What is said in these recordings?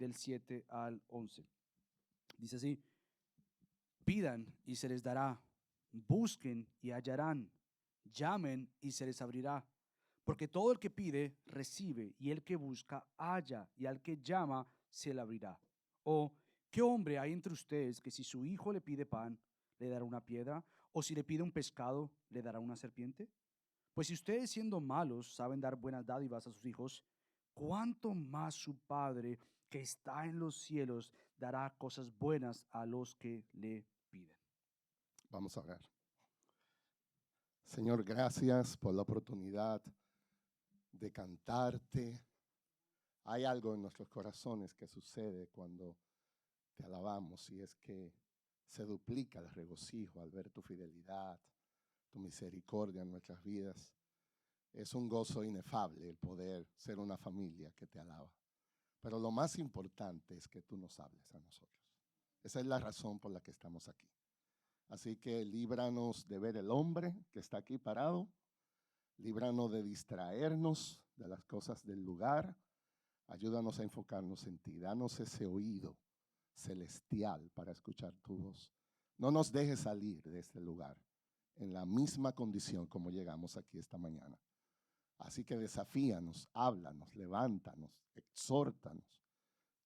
del 7 al 11. Dice así: pidan y se les dará, busquen y hallarán, llamen y se les abrirá. Porque todo el que pide, recibe, y el que busca, halla, y al que llama, se le abrirá. O, ¿qué hombre hay entre ustedes que si su hijo le pide pan, le dará una piedra? ¿O si le pide un pescado, le dará una serpiente? Pues si ustedes siendo malos saben dar buenas dádivas a sus hijos, ¿cuánto más su Padre que está en los cielos dará cosas buenas a los que le piden? Vamos a orar. Señor, gracias por la oportunidad de cantarte. Hay algo en nuestros corazones que sucede cuando te alabamos, y es que se duplica el regocijo al ver tu fidelidad, tu misericordia en nuestras vidas. Es un gozo inefable el poder ser una familia que te alaba. Pero lo más importante es que tú nos hables a nosotros. Esa es la razón por la que estamos aquí. Así que líbranos de ver el hombre que está aquí parado. Líbranos de distraernos de las cosas del lugar. Ayúdanos a enfocarnos en ti. Danos ese oído celestial para escuchar tu voz. No nos dejes salir de este lugar en la misma condición como llegamos aquí esta mañana. Así que desafíanos, háblanos, levántanos, exhórtanos.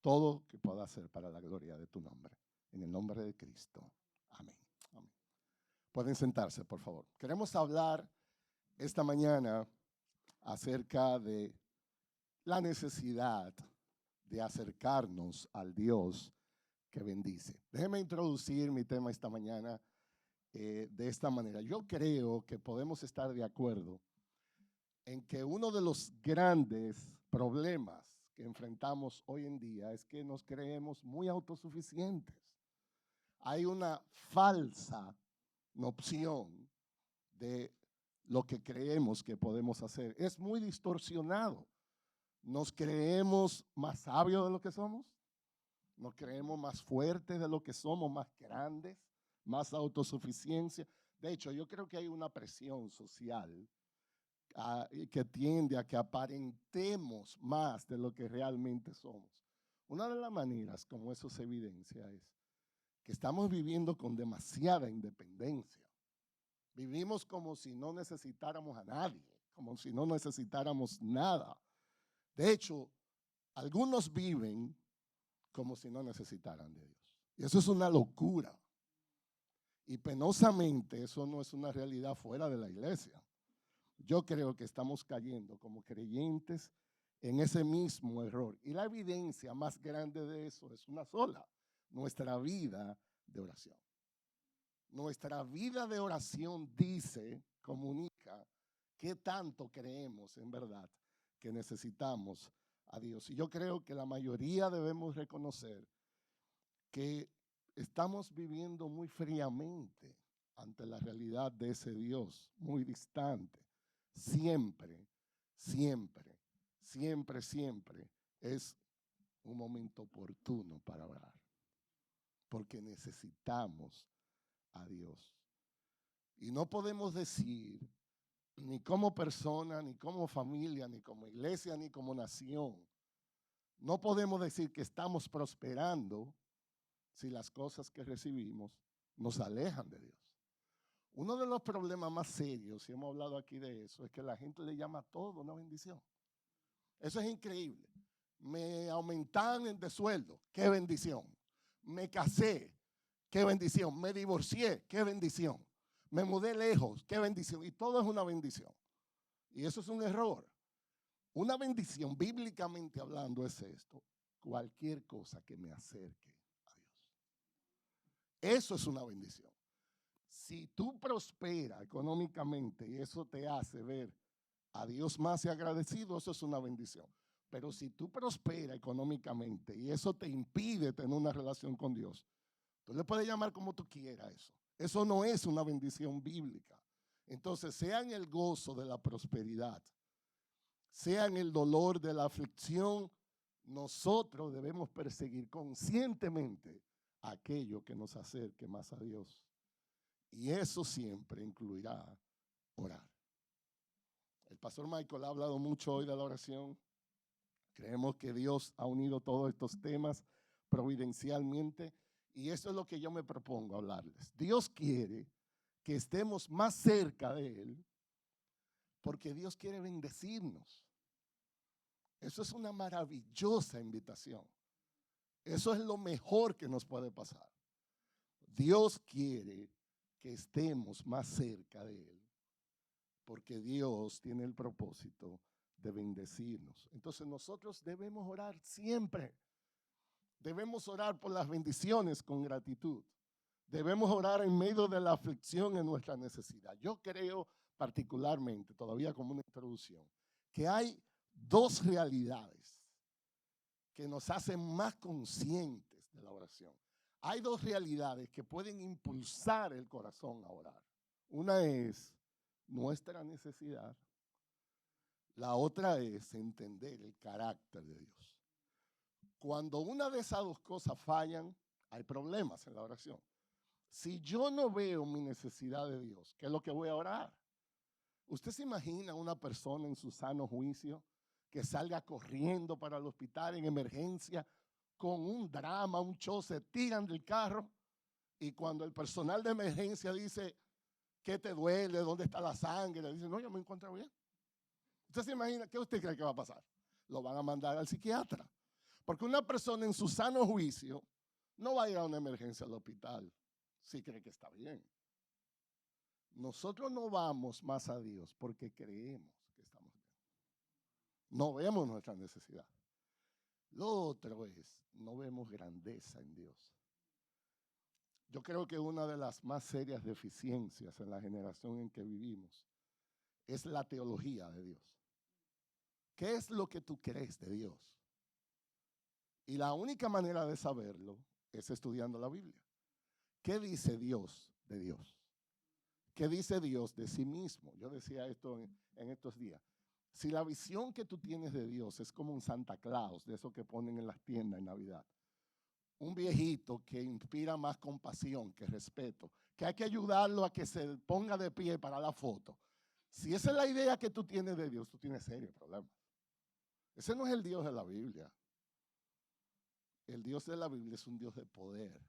Todo que pueda hacer para la gloria de tu nombre. En el nombre de Cristo. Amén. Amén. Pueden sentarse, por favor. Queremos hablar esta mañana acerca de la necesidad de acercarnos al Dios que bendice. Déjeme introducir mi tema esta mañana de esta manera. Yo creo que podemos estar de acuerdo en que uno de los grandes problemas que enfrentamos hoy en día es que nos creemos muy autosuficientes. Hay una falsa noción de lo que creemos que podemos hacer. Es muy distorsionado. Nos creemos más sabios de lo que somos. Nos creemos más fuertes de lo que somos, más grandes, más autosuficiencia. De hecho, yo creo que hay una presión social que tiende a que aparentemos más de lo que realmente somos. Una de las maneras como eso se evidencia es que estamos viviendo con demasiada independencia. Vivimos como si no necesitáramos a nadie, como si no necesitáramos nada. De hecho, algunos viven como si no necesitaran de Dios. Y eso es una locura. Y penosamente eso no es una realidad fuera de la iglesia. Yo creo que estamos cayendo como creyentes en ese mismo error. Y la evidencia más grande de eso es una sola: nuestra vida de oración. Nuestra vida de oración dice, comunica, qué tanto creemos en verdad que necesitamos a Dios. Y yo creo que la mayoría debemos reconocer que estamos viviendo muy fríamente ante la realidad de ese Dios, muy distante. Siempre, siempre, siempre, siempre es un momento oportuno para orar, porque necesitamos a Dios. Y no podemos decir, ni como persona, ni como familia, ni como iglesia, ni como nación, no podemos decir que estamos prosperando si las cosas que recibimos nos alejan de Dios. Uno de los problemas más serios, y hemos hablado aquí de eso, es que la gente le llama a todo una bendición. Eso es increíble. Me aumentaron de sueldo, qué bendición. Me casé, qué bendición. Me divorcié, qué bendición. Me mudé lejos, qué bendición. Y todo es una bendición. Y eso es un error. Una bendición, bíblicamente hablando, es esto: cualquier cosa que me acerque a Dios. Eso es una bendición. Si tú prosperas económicamente y eso te hace ver a Dios más y agradecido, eso es una bendición. Pero si tú prosperas económicamente y eso te impide tener una relación con Dios, tú le puedes llamar como tú quieras eso. Eso no es una bendición bíblica. Entonces, sea en el gozo de la prosperidad, sea en el dolor de la aflicción, nosotros debemos perseguir conscientemente aquello que nos acerque más a Dios. Y eso siempre incluirá orar. El pastor Michael ha hablado mucho hoy de la oración. Creemos que Dios ha unido todos estos temas providencialmente y eso es lo que yo me propongo hablarles. Dios quiere que estemos más cerca de Él porque Dios quiere bendecirnos. Eso es una maravillosa invitación. Eso es lo mejor que nos puede pasar. Dios quiere que estemos más cerca de Él porque Dios tiene el propósito de bendecirnos. Entonces nosotros debemos orar siempre. Debemos orar por las bendiciones con gratitud. Debemos orar en medio de la aflicción en nuestra necesidad. Yo creo particularmente, todavía como una introducción, que hay dos realidades que nos hacen más conscientes de la oración. Hay dos realidades que pueden impulsar el corazón a orar. Una es nuestra necesidad. La otra es entender el carácter de Dios. Cuando una de esas dos cosas fallan, hay problemas en la oración. Si yo no veo mi necesidad de Dios, ¿qué es lo que voy a orar? ¿Usted se imagina una persona en su sano juicio que salga corriendo para el hospital en emergencia con un drama, un show, se tiran del carro y cuando el personal de emergencia dice, ¿qué te duele? ¿Dónde está la sangre? Le dice, no, yo me encuentro bien. ¿Usted se imagina qué usted cree que va a pasar? Lo van a mandar al psiquiatra. Porque una persona en su sano juicio no va a ir a una emergencia al hospital si cree que está bien. Nosotros no vamos más a Dios porque creemos que estamos bien. No vemos nuestra necesidad. Lo otro es, no vemos grandeza en Dios. Yo creo que una de las más serias deficiencias en la generación en que vivimos es la teología de Dios. ¿Qué es lo que tú crees de Dios? Y la única manera de saberlo es estudiando la Biblia. ¿Qué dice Dios de Dios? ¿Qué dice Dios de sí mismo? Yo decía esto en estos días. Si la visión que tú tienes de Dios es como un Santa Claus, de eso que ponen en las tiendas en Navidad, un viejito que inspira más compasión que respeto, que hay que ayudarlo a que se ponga de pie para la foto. Si esa es la idea que tú tienes de Dios, tú tienes serios problemas. Ese no es el Dios de la Biblia. El Dios de la Biblia es un Dios de poder.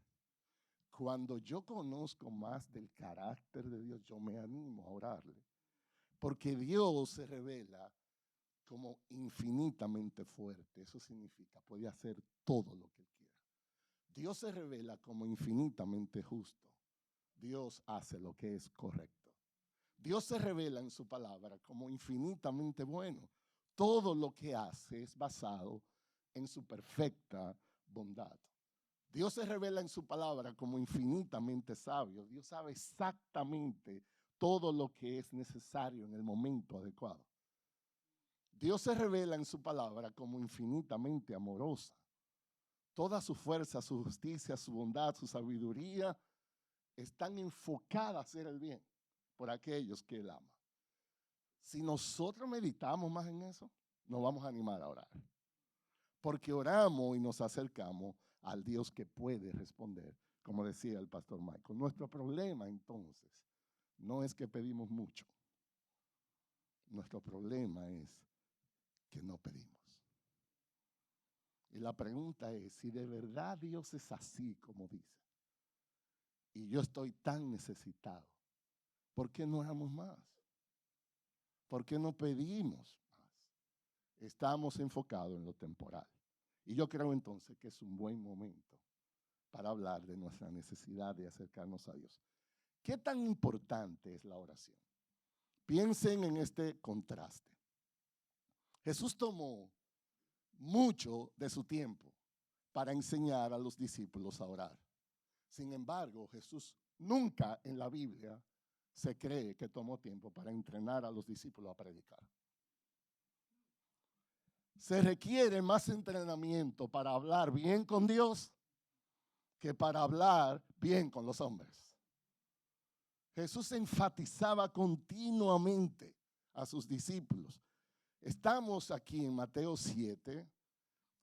Cuando yo conozco más del carácter de Dios, yo me animo a orarle. Porque Dios se revela como infinitamente fuerte. Eso significa, puede hacer todo lo que Él quiera. Dios se revela como infinitamente justo. Dios hace lo que es correcto. Dios se revela en su palabra como infinitamente bueno. Todo lo que hace es basado en su perfecta bondad. Dios se revela en su palabra como infinitamente sabio. Dios sabe exactamente todo lo que es necesario en el momento adecuado. Dios se revela en su palabra como infinitamente amorosa. Toda su fuerza, su justicia, su bondad, su sabiduría están enfocadas a hacer el bien por aquellos que Él ama. Si nosotros meditamos más en eso, nos vamos a animar a orar. Porque oramos y nos acercamos al Dios que puede responder, como decía el pastor Michael. Nuestro problema entonces no es que pedimos mucho. Nuestro problema es que no pedimos. Y la pregunta es, si de verdad Dios es así como dice, y yo estoy tan necesitado, ¿por qué no oramos más? ¿Por qué no pedimos más? Estamos enfocados en lo temporal. Y yo creo entonces que es un buen momento para hablar de nuestra necesidad de acercarnos a Dios. ¿Qué tan importante es la oración? Piensen en este contraste. Jesús tomó mucho de su tiempo para enseñar a los discípulos a orar. Sin embargo, Jesús nunca en la Biblia se cree que tomó tiempo para entrenar a los discípulos a predicar. Se requiere más entrenamiento para hablar bien con Dios que para hablar bien con los hombres. Jesús enfatizaba continuamente a sus discípulos. Estamos aquí en Mateo 7,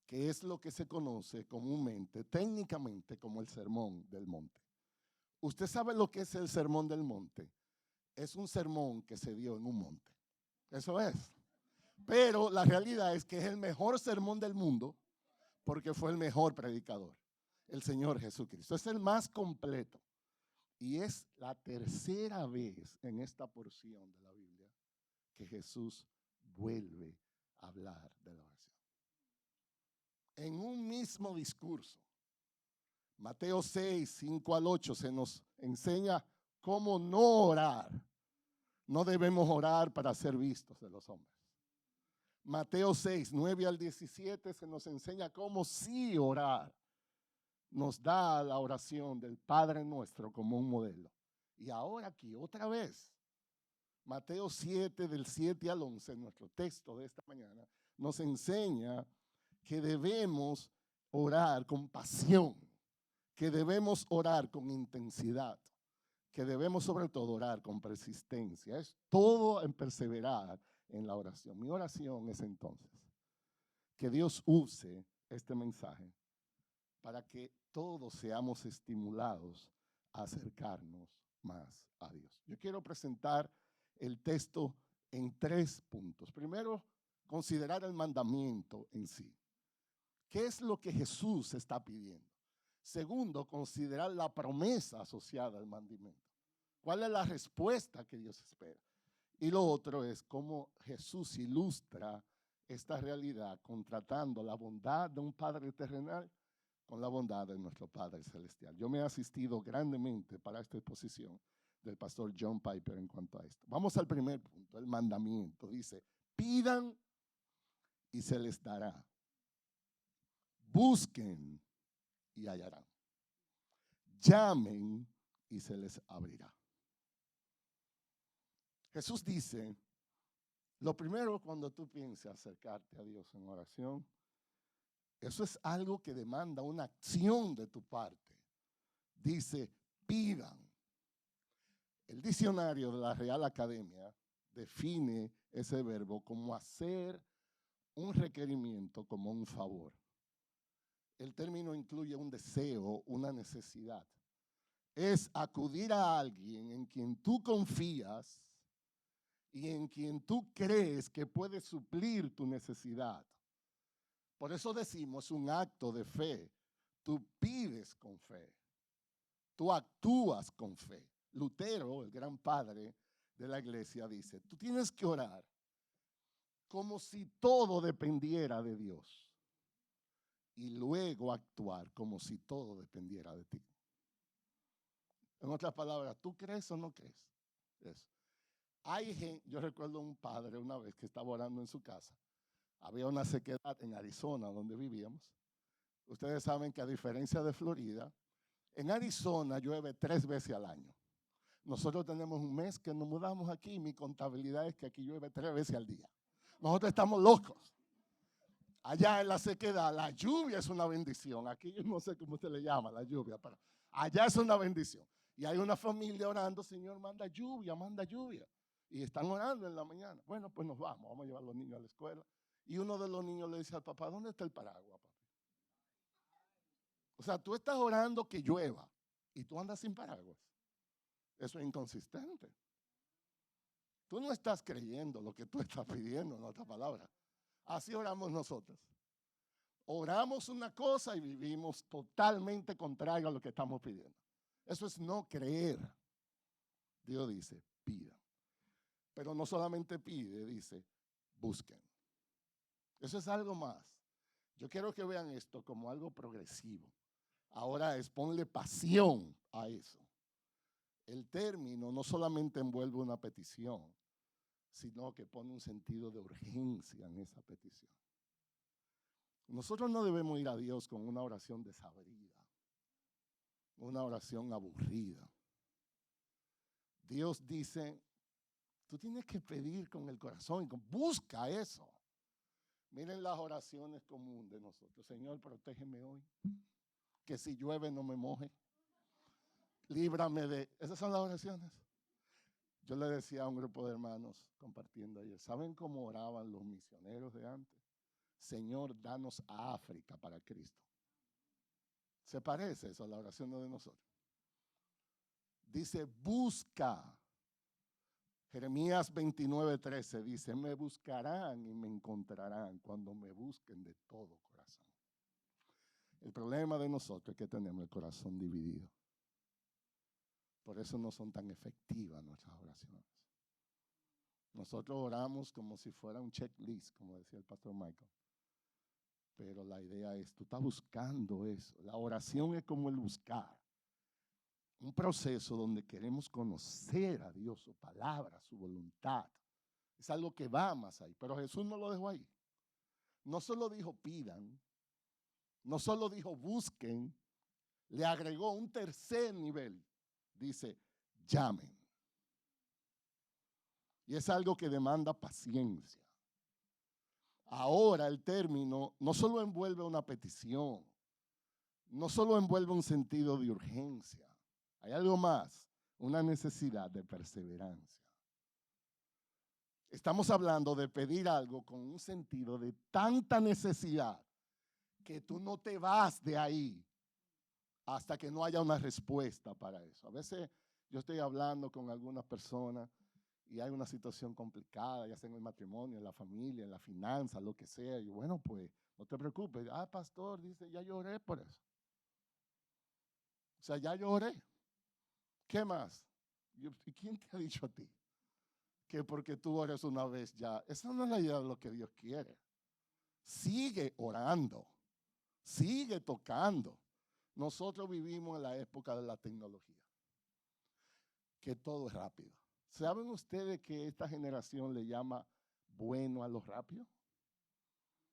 que es lo que se conoce comúnmente, técnicamente, como el Sermón del Monte. ¿Usted sabe lo que es el Sermón del Monte? Es un sermón que se dio en un monte. Eso es. Pero la realidad es que es el mejor sermón del mundo porque fue el mejor predicador, el Señor Jesucristo. Es el más completo. Y es la tercera vez en esta porción de la Biblia que Jesús vuelve a hablar de la oración. En un mismo discurso, Mateo 6, 5 al 8, se nos enseña cómo no orar. No debemos orar para ser vistos de los hombres. Mateo 6, 9 al 17 se nos enseña cómo sí orar. Nos da la oración del Padre Nuestro como un modelo. Y ahora aquí otra vez, Mateo 7 del 7 al 11, nuestro texto de esta mañana, nos enseña que debemos orar con pasión, que debemos orar con intensidad, que debemos sobre todo orar con persistencia. Es todo en perseverar en la oración. Mi oración es entonces que Dios use este mensaje para que todos seamos estimulados a acercarnos más a Dios. Yo quiero presentar el texto en 3 puntos. Primero, considerar el mandamiento en sí. ¿Qué es lo que Jesús está pidiendo? Segundo, considerar la promesa asociada al mandamiento. ¿Cuál es la respuesta que Dios espera? Y lo otro es cómo Jesús ilustra esta realidad contratando la bondad de un Padre terrenal con la bondad de nuestro Padre Celestial. Yo me he asistido grandemente para esta exposición del pastor John Piper en cuanto a esto. Vamos al primer punto, el mandamiento. Dice, pidan y se les dará. Busquen y hallarán. Llamen y se les abrirá. Jesús dice, lo primero cuando tú pienses acercarte a Dios en oración, eso es algo que demanda una acción de tu parte. Dice, pidan. El diccionario de la Real Academia define ese verbo como hacer un requerimiento, como un favor. El término incluye un deseo, una necesidad. Es acudir a alguien en quien tú confías y en quien tú crees que puede suplir tu necesidad. Por eso decimos un acto de fe. Tú pides con fe. Tú actúas con fe. Lutero, el gran padre de la iglesia, dice, tú tienes que orar como si todo dependiera de Dios y luego actuar como si todo dependiera de ti. En otras palabras, ¿tú crees o no crees? Eso. Hay gente, yo recuerdo un padre una vez que estaba orando en su casa. Había una sequedad en Arizona donde vivíamos. Ustedes saben que a diferencia de Florida, en Arizona llueve 3 veces al año. Nosotros tenemos un mes que nos mudamos aquí y mi contabilidad es que aquí llueve 3 veces al día. Nosotros estamos locos. Allá en la sequedad, la lluvia es una bendición. Aquí yo no sé cómo usted le llama la lluvia, pero allá es una bendición. Y hay una familia orando, Señor, manda lluvia, manda lluvia. Y están orando en la mañana. Bueno, pues nos vamos a llevar a los niños a la escuela. Y uno de los niños le dice al papá, ¿dónde está el paraguas, papi? O sea, tú estás orando que llueva y tú andas sin paraguas. Eso es inconsistente. Tú no estás creyendo lo que tú estás pidiendo, en otras palabras. Así oramos nosotros. Oramos una cosa y vivimos totalmente contrario a lo que estamos pidiendo. Eso es no creer. Dios dice, pida. Pero no solamente pide, dice, busquen. Eso es algo más. Yo quiero que vean esto como algo progresivo. Ahora es ponle pasión a eso. El término no solamente envuelve una petición, sino que pone un sentido de urgencia en esa petición. Nosotros no debemos ir a Dios con una oración desabrida, una oración aburrida. Dios dice, tú tienes que pedir con el corazón, busca eso. Miren las oraciones comunes de nosotros. Señor, protégeme hoy, que si llueve no me moje. Líbrame de... Esas son las oraciones. Yo le decía a un grupo de hermanos compartiendo ayer, ¿saben cómo oraban los misioneros de antes? Señor, danos a África para Cristo. ¿Se parece eso a la oración de nosotros? Dice, busca. Jeremías 29:13 dice, me buscarán y me encontrarán cuando me busquen de todo corazón. El problema de nosotros es que tenemos el corazón dividido. Por eso no son tan efectivas nuestras oraciones. Nosotros oramos como si fuera un checklist, como decía el pastor Michael. Pero la idea es, tú estás buscando eso. La oración es como el buscar. Un proceso donde queremos conocer a Dios, su palabra, su voluntad. Es algo que va más ahí. Pero Jesús no lo dejó ahí. No solo dijo pidan, no solo dijo busquen, le agregó un tercer nivel. Dice, llamen. Y es algo que demanda paciencia. Ahora el término no solo envuelve una petición, no solo envuelve un sentido de urgencia. Hay algo más, una necesidad de perseverancia. Estamos hablando de pedir algo con un sentido de tanta necesidad que tú no te vas de ahí hasta que no haya una respuesta para eso. A veces yo estoy hablando con algunas personas y hay una situación complicada, ya sea en el matrimonio, en la familia, en la finanza, lo que sea. Y bueno, pues no te preocupes. Pastor, dice, ya lloré por eso. O sea, ya lloré. ¿Qué más? ¿Y quién te ha dicho a ti que porque tú ores una vez ya? Esa no es la idea de lo que Dios quiere. Sigue orando. Sigue tocando. Nosotros vivimos en la época de la tecnología, que todo es rápido. ¿Saben ustedes que esta generación le llama bueno a lo rápido?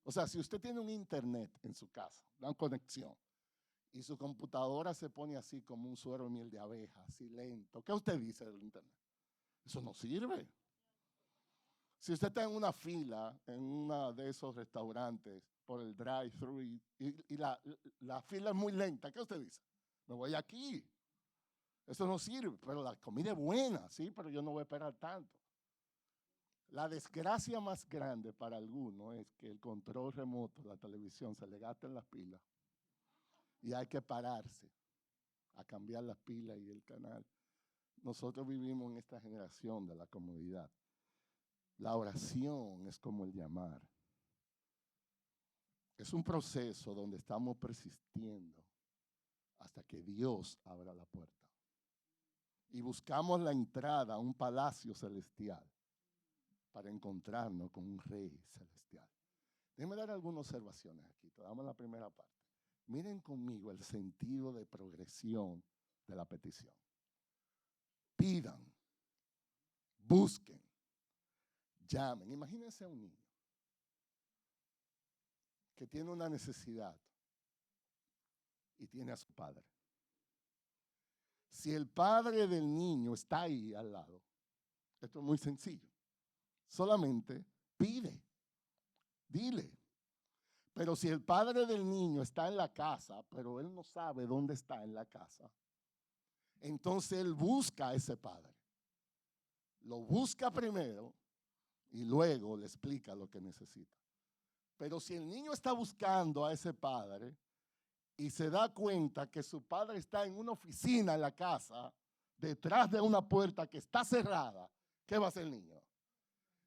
O sea, si usted tiene un internet en su casa, una conexión, y su computadora se pone así como un suero de miel de abeja, así lento, ¿qué usted dice del internet? Eso no sirve. Si usted está en una fila, en uno de esos restaurantes, por el drive-thru, y la fila es muy lenta, ¿qué usted dice? Me voy aquí. Eso no sirve, pero la comida es buena, sí, pero yo no voy a esperar tanto. La desgracia más grande para algunos es que el control remoto de la televisión se le gasta en las pilas y hay que pararse a cambiar las pilas y el canal. Nosotros vivimos en esta generación de la comodidad. La oración es como el llamar. Es un proceso donde estamos persistiendo hasta que Dios abra la puerta. Y buscamos la entrada a un palacio celestial para encontrarnos con un rey celestial. Déjenme dar algunas observaciones aquí. Damos la primera parte. Miren conmigo el sentido de progresión de la petición. Pidan, busquen, llamen. Imagínense a un niño que tiene una necesidad y tiene a su padre. Si el padre del niño está ahí al lado, esto es muy sencillo. Solamente pide, dile. Pero si el padre del niño está en la casa, pero él no sabe dónde está en la casa, entonces él busca a ese padre. Lo busca primero y luego le explica lo que necesita. Pero si el niño está buscando a ese padre y se da cuenta que su padre está en una oficina en la casa, detrás de una puerta que está cerrada, ¿qué va a hacer el niño?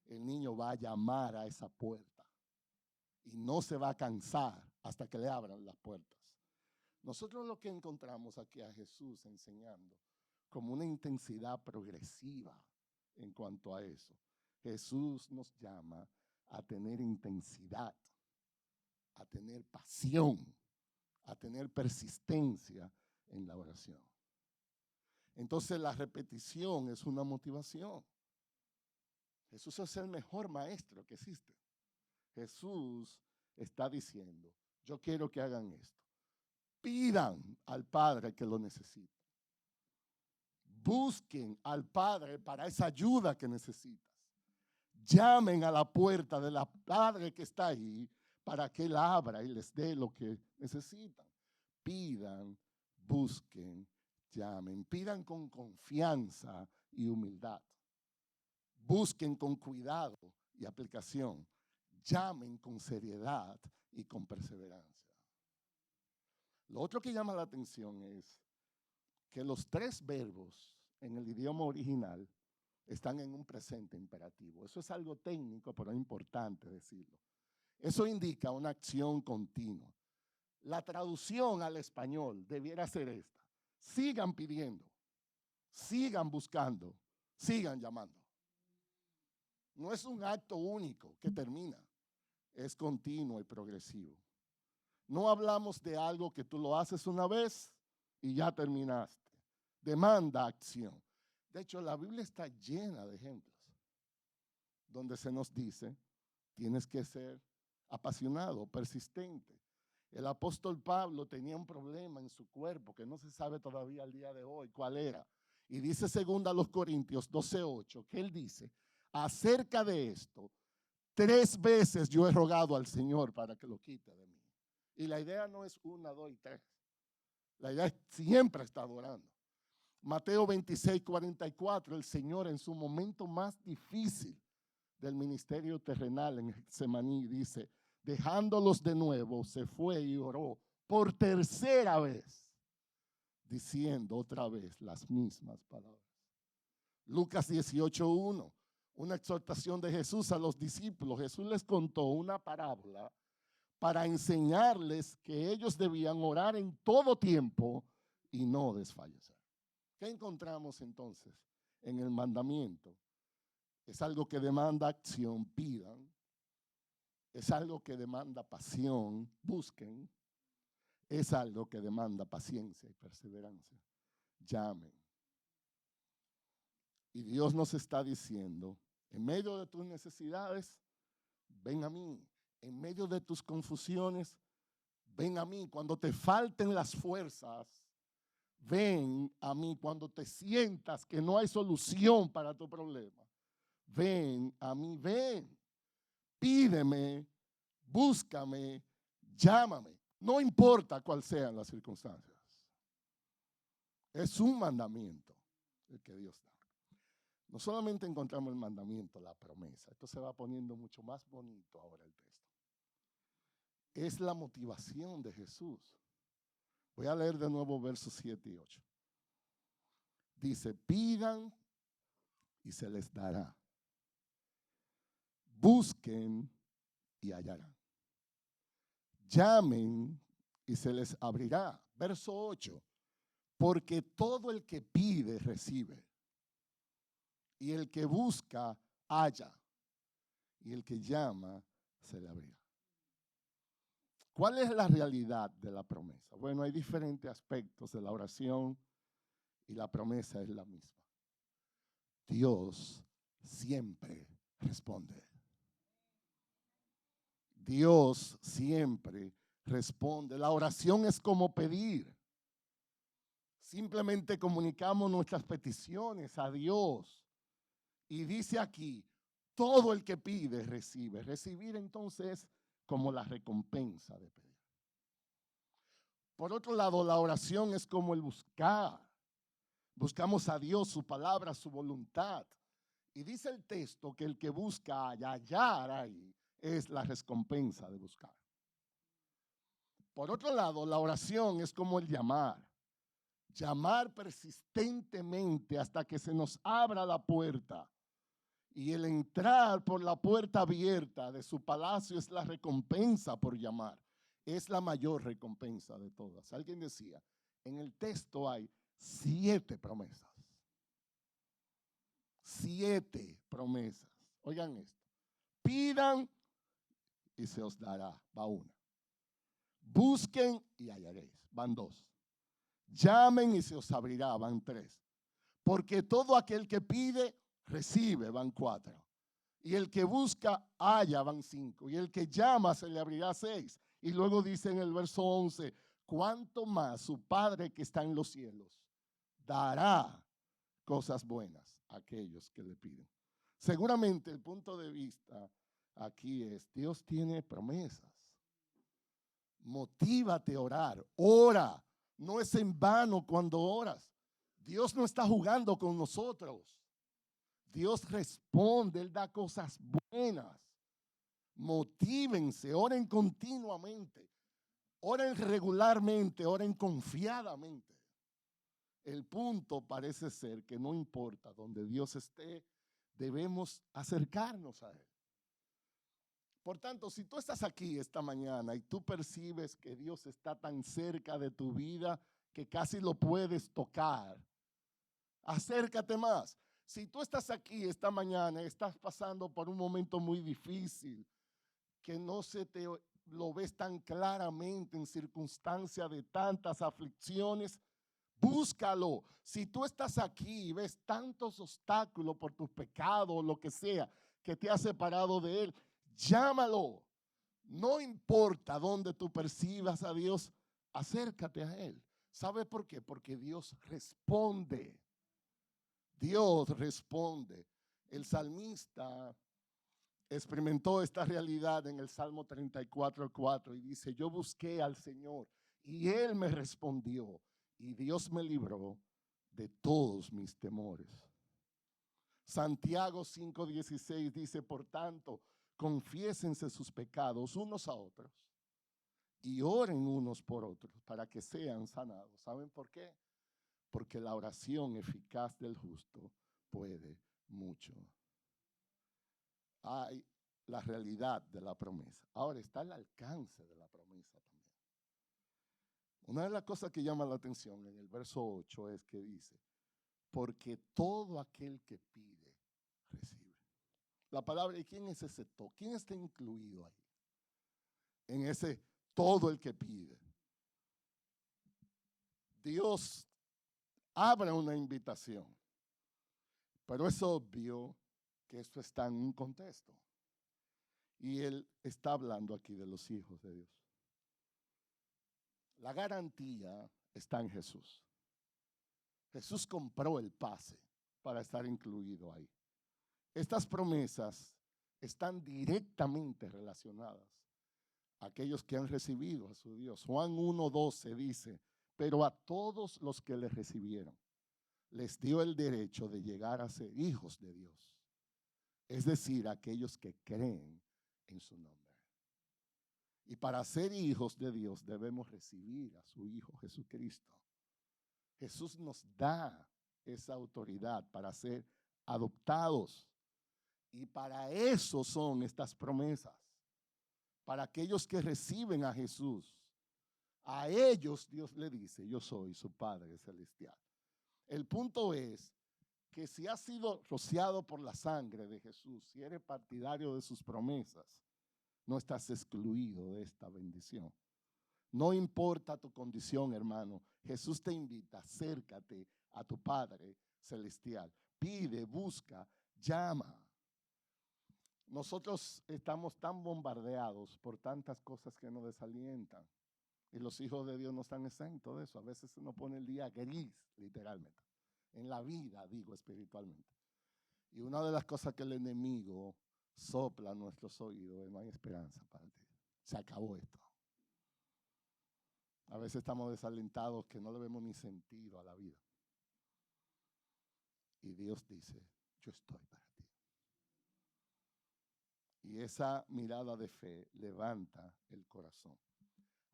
El niño va a llamar a esa puerta y no se va a cansar hasta que le abran las puertas. Nosotros lo que encontramos aquí a Jesús enseñando como una intensidad progresiva en cuanto a eso. Jesús nos llama a tener intensidad, a tener pasión, a tener persistencia en la oración. Entonces la repetición es una motivación. Jesús es el mejor maestro que existe. Jesús está diciendo, yo quiero que hagan esto. Pidan al Padre que lo necesita. Busquen al Padre para esa ayuda que necesitas. Llamen a la puerta de la Padre que está ahí para que Él abra y les dé lo que necesitan. Pidan, busquen, llamen. Pidan con confianza y humildad. Busquen con cuidado y aplicación. Llamen con seriedad y con perseverancia. Lo otro que llama la atención es que los tres verbos en el idioma original están en un presente imperativo. Eso es algo técnico, pero es importante decirlo. Eso indica una acción continua. La traducción al español debiera ser esta: sigan pidiendo, sigan buscando, sigan llamando. No es un acto único que termina, es continuo y progresivo. No hablamos de algo que tú lo haces una vez y ya terminaste. Demanda acción. De hecho, la Biblia está llena de ejemplos donde se nos dice, tienes que ser apasionado, persistente. El apóstol Pablo tenía un problema en su cuerpo que no se sabe todavía al día de hoy cuál era. Y dice segunda a los Corintios 12:8, que él dice, acerca de esto, 3 veces yo he rogado al Señor para que lo quite de mí. Y la idea no es 1, 2 y 3. La idea es siempre estar orando. Mateo 26:44, el Señor en su momento más difícil del ministerio terrenal en Getsemaní dice, dejándolos de nuevo, se fue y oró por tercera vez, diciendo otra vez las mismas palabras. Lucas 18:1, una exhortación de Jesús a los discípulos. Jesús les contó una parábola para enseñarles que ellos debían orar en todo tiempo y no desfallecer. ¿Qué encontramos entonces en el mandamiento? Es algo que demanda acción, pidan. Es algo que demanda pasión, busquen. Es algo que demanda paciencia y perseverancia, llamen. Y Dios nos está diciendo, en medio de tus necesidades, ven a mí. En medio de tus confusiones, ven a mí. Cuando te falten las fuerzas, ven a mí. Cuando te sientas que no hay solución para tu problema, ven a mí, ven. Pídeme, búscame, llámame. No importa cuáles sean las circunstancias. Es un mandamiento el que Dios da. No solamente encontramos el mandamiento, la promesa. Esto se va poniendo mucho más bonito ahora el texto. Es la motivación de Jesús. Voy a leer de nuevo versos 7 y 8. Dice, pidan y se les dará. Busquen y hallarán. Llamen y se les abrirá. Verso 8. Porque todo el que pide, recibe. Y el que busca, halla. Y el que llama, se le abrirá. ¿Cuál es la realidad de la promesa? Bueno, hay diferentes aspectos de la oración y la promesa es la misma. Dios siempre responde. Dios siempre responde. La oración es como pedir. Simplemente comunicamos nuestras peticiones a Dios. Y dice aquí, todo el que pide, recibe. Recibir entonces como la recompensa de pedir. Por otro lado, la oración es como el buscar. Buscamos a Dios, su palabra, su voluntad. Y dice el texto que el que busca hallar ahí es la recompensa de buscar. Por otro lado, la oración es como el llamar. Llamar persistentemente hasta que se nos abra la puerta. Y el entrar por la puerta abierta de su palacio es la recompensa por llamar. Es la mayor recompensa de todas. Alguien decía, en el texto hay 7 promesas. 7 promesas. Oigan esto. Pidan y se os dará. Va 1. Busquen y hallaréis. Van 2. Llamen y se os abrirá. Van 3. Porque todo aquel que pide, recibe. Van 4. Y el que busca, halla. Van 5. Y el que llama, se le abrirá. 6. Y luego dice en el verso 11, cuánto más su Padre que está en los cielos dará cosas buenas a aquellos que le piden. Seguramente el punto de vista aquí es, Dios tiene promesas. Motívate a orar. Ora. No es en vano cuando oras. Dios no está jugando con nosotros. Dios responde, Él da cosas buenas. Motívense, oren continuamente. Oren regularmente, oren confiadamente. El punto parece ser que no importa donde Dios esté, debemos acercarnos a Él. Por tanto, si tú estás aquí esta mañana y tú percibes que Dios está tan cerca de tu vida que casi lo puedes tocar, acércate más. Si tú estás aquí esta mañana y estás pasando por un momento muy difícil, que no se te lo ves tan claramente en circunstancia de tantas aflicciones, búscalo. Si tú estás aquí y ves tantos obstáculos por tus pecados o lo que sea que te ha separado de Él, llámalo. No importa dónde tú percibas a Dios, acércate a Él. ¿Sabe por qué? Porque Dios responde. Dios responde. El salmista experimentó esta realidad en el Salmo 34:4 y dice: yo busqué al Señor y Él me respondió y Dios me libró de todos mis temores. Santiago 5:16 dice: por tanto, confiésense sus pecados unos a otros y oren unos por otros para que sean sanados. ¿Saben por qué? Porque la oración eficaz del justo puede mucho. Hay la realidad de la promesa. Ahora está el alcance de la promesa también. Una de las cosas que llama la atención en el verso 8 es que dice: porque todo aquel que pide, recibe. La palabra, ¿y quién es ese todo? ¿Quién está incluido ahí? En ese todo el que pide. Dios abre una invitación, pero es obvio que esto está en un contexto. Y Él está hablando aquí de los hijos de Dios. La garantía está en Jesús. Jesús compró el pase para estar incluido ahí. Estas promesas están directamente relacionadas a aquellos que han recibido a su Dios. Juan 1:12 dice: pero a todos los que le recibieron, les dio el derecho de llegar a ser hijos de Dios. Es decir, aquellos que creen en su nombre. Y para ser hijos de Dios debemos recibir a su Hijo Jesucristo. Jesús nos da esa autoridad para ser adoptados. Y para eso son estas promesas. Para aquellos que reciben a Jesús. A ellos Dios le dice: yo soy su Padre Celestial. El punto es que si has sido rociado por la sangre de Jesús, si eres partidario de sus promesas, no estás excluido de esta bendición. No importa tu condición, hermano. Jesús te invita: acércate a tu Padre Celestial. Pide, busca, llama. Nosotros estamos tan bombardeados por tantas cosas que nos desalientan. Y los hijos de Dios no están exentos de eso. A veces se nos pone el día gris, literalmente. En la vida, digo, espiritualmente. Y una de las cosas que el enemigo sopla a nuestros oídos es: no hay esperanza para ti. Se acabó esto. A veces estamos desalentados que no le vemos ni sentido a la vida. Y Dios dice: yo estoy para ti. Y esa mirada de fe levanta el corazón.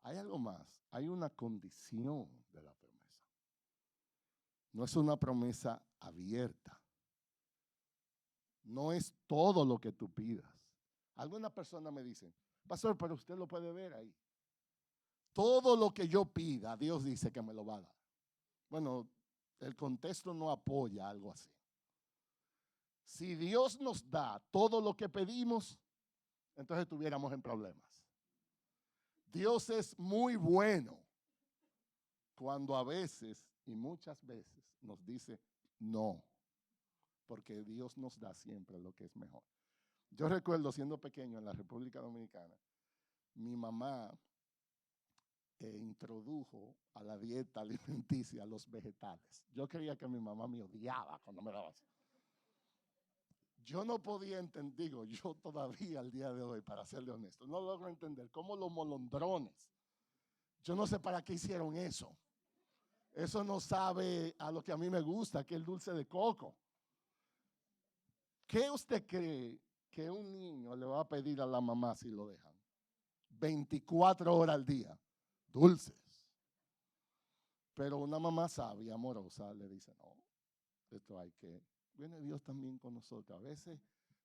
Hay algo más. Hay una condición de la promesa. No es una promesa abierta. No es todo lo que tú pidas. Algunas personas me dicen: pastor, pero usted lo puede ver ahí. Todo lo que yo pida, Dios dice que me lo va a dar. Bueno, el contexto no apoya algo así. Si Dios nos da todo lo que pedimos, entonces estuviéramos en problemas. Dios es muy bueno cuando a veces y muchas veces nos dice no, porque Dios nos da siempre lo que es mejor. Yo recuerdo siendo pequeño en la República Dominicana, mi mamá introdujo a la dieta alimenticia los vegetales. Yo creía que mi mamá me odiaba cuando me daba eso. Yo no podía entender, digo, yo todavía al día de hoy, para serle honesto, no logro entender cómo los molondrones, yo no sé para qué hicieron eso. Eso no sabe a lo que a mí me gusta, que es el dulce de coco. ¿Qué usted cree que un niño le va a pedir a la mamá si lo dejan? 24 horas al día, dulces. Pero una mamá sabia, amorosa, le dice, no, esto hay que... Viene Dios también con nosotros. A veces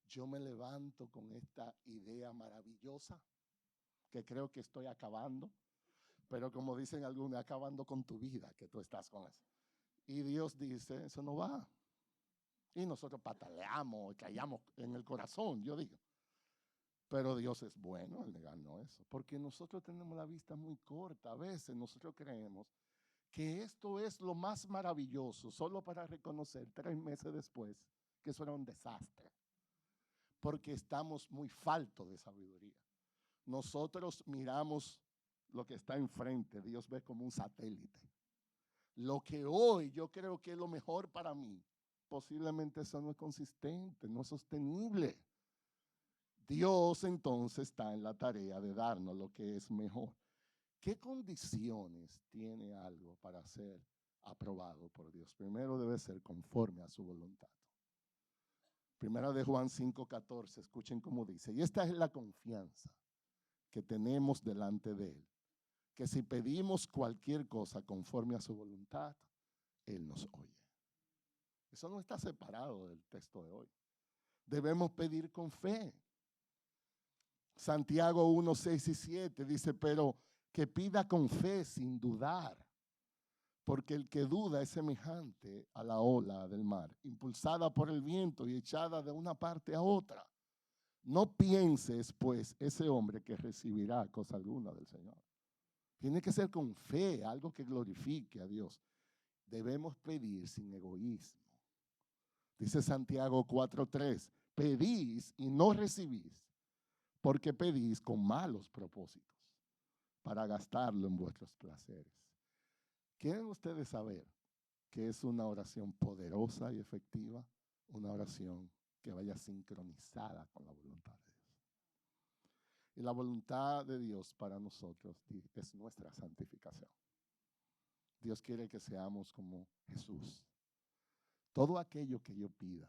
yo me levanto con esta idea maravillosa que creo que estoy acabando, pero como dicen algunos, acabando con tu vida, que tú estás con eso. Y Dios dice, eso no va. Y nosotros pataleamos, callamos en el corazón, yo digo. Pero Dios es bueno al negarnos eso, porque nosotros tenemos la vista muy corta. A veces nosotros creemos que esto es lo más maravilloso, solo para reconocer 3 meses después que eso era un desastre, porque estamos muy faltos de sabiduría. Nosotros miramos lo que está enfrente, Dios ve como un satélite. Lo que hoy yo creo que es lo mejor para mí, posiblemente eso no es consistente, no es sostenible. Dios entonces está en la tarea de darnos lo que es mejor. ¿Qué condiciones tiene algo para ser aprobado por Dios? Primero debe ser conforme a su voluntad. Primera de Juan 5:14, escuchen cómo dice, y esta es la confianza que tenemos delante de Él, que si pedimos cualquier cosa conforme a su voluntad, Él nos oye. Eso no está separado del texto de hoy. Debemos pedir con fe. Santiago 1, 6 y 7 dice, pero que pida con fe sin dudar, porque el que duda es semejante a la ola del mar, impulsada por el viento y echada de una parte a otra. No pienses, pues, ese hombre que recibirá cosa alguna del Señor. Tiene que ser con fe, algo que glorifique a Dios. Debemos pedir sin egoísmo. Dice Santiago 4:3, pedís y no recibís, porque pedís con malos propósitos, para gastarlo en vuestros placeres. ¿Quieren ustedes saber que es una oración poderosa y efectiva? Una oración que vaya sincronizada con la voluntad de Dios. Y la voluntad de Dios para nosotros es nuestra santificación. Dios quiere que seamos como Jesús. Todo aquello que yo pida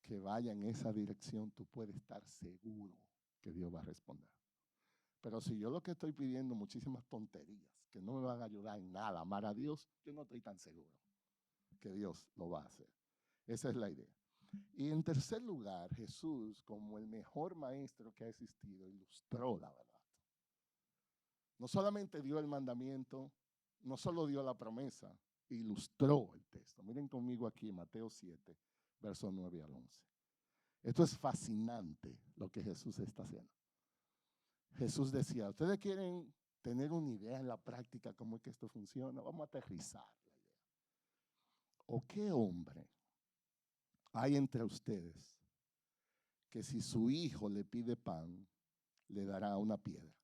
que vaya en esa dirección, tú puedes estar seguro que Dios va a responder. Pero si yo lo que estoy pidiendo muchísimas tonterías que no me van a ayudar en nada a amar a Dios, yo no estoy tan seguro que Dios lo va a hacer. Esa es la idea. Y en tercer lugar, Jesús, como el mejor maestro que ha existido, ilustró la verdad. No solamente dio el mandamiento, no solo dio la promesa, ilustró el texto. Miren conmigo aquí Mateo 7, versos 9 al 11. Esto es fascinante lo que Jesús está haciendo. Jesús decía, ¿ustedes quieren tener una idea en la práctica cómo es que esto funciona? Vamos a aterrizar la idea. ¿O qué hombre hay entre ustedes que si su hijo le pide pan, le dará una piedra?